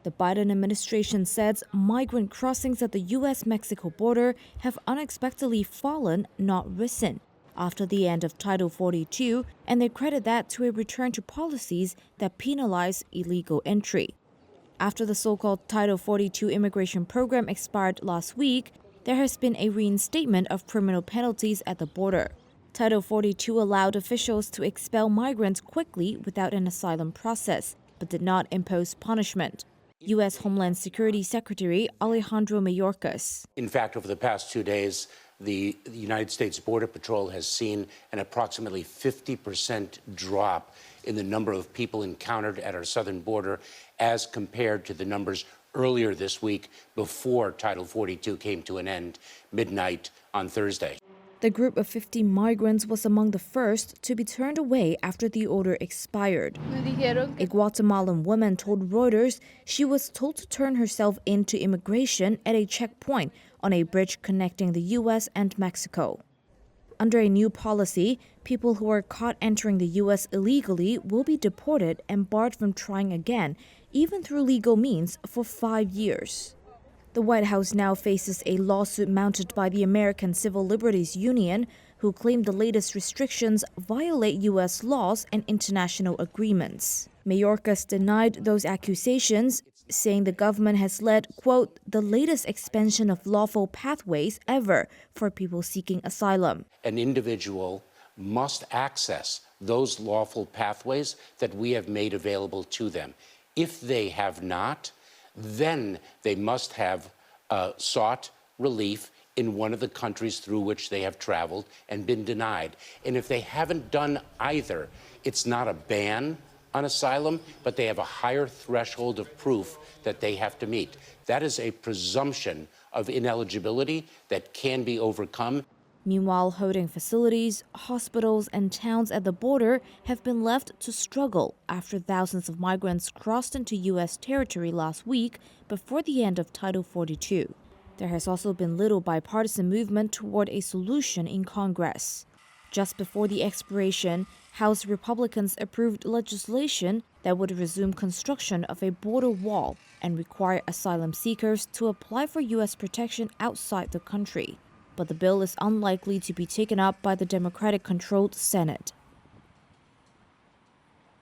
The Biden administration says migrant crossings at the U.S.-Mexico border have unexpectedly fallen, not risen, after the end of Title 42, and they credit that to a return to policies that penalize illegal entry. After the so-called Title 42 immigration program expired last week, there has been a reinstatement of criminal penalties at the border. Title 42 allowed officials to expel migrants quickly without an asylum process, but did not impose punishment. U.S. Homeland Security Secretary Alejandro Mayorkas. In fact, over the past 2 days, the United States Border Patrol has seen an approximately 50% drop in the number of people encountered at our southern border as compared to the numbers earlier this week before Title 42 came to an end midnight on Thursday. The group of 50 migrants was among the first to be turned away after the order expired. A Guatemalan woman told Reuters she was told to turn herself in to immigration at a checkpoint on a bridge connecting the U.S. and Mexico. Under a new policy, people who are caught entering the U.S. illegally will be deported and barred from trying again, even through legal means, for 5 years. The White House now faces a lawsuit mounted by the American Civil Liberties Union, who claim the latest restrictions violate U.S. laws and international agreements. Mayorkas denied those accusations, saying the government has led, quote, the latest expansion of lawful pathways ever for people seeking asylum. An individual must access those lawful pathways that we have made available to them. If they have not, then they must have sought relief in one of the countries through which they have traveled and been denied. And if they haven't done either, it's not a ban on asylum, but they have a higher threshold of proof that they have to meet. That is a presumption of ineligibility that can be overcome. Meanwhile, holding facilities, hospitals, and towns at the border have been left to struggle after thousands of migrants crossed into U.S. territory last week before the end of Title 42. There has also been little bipartisan movement toward a solution in Congress. Just before the expiration, House Republicans approved legislation that would resume construction of a border wall and require asylum seekers to apply for U.S. protection outside the country. But the bill is unlikely to be taken up by the Democratic-controlled Senate.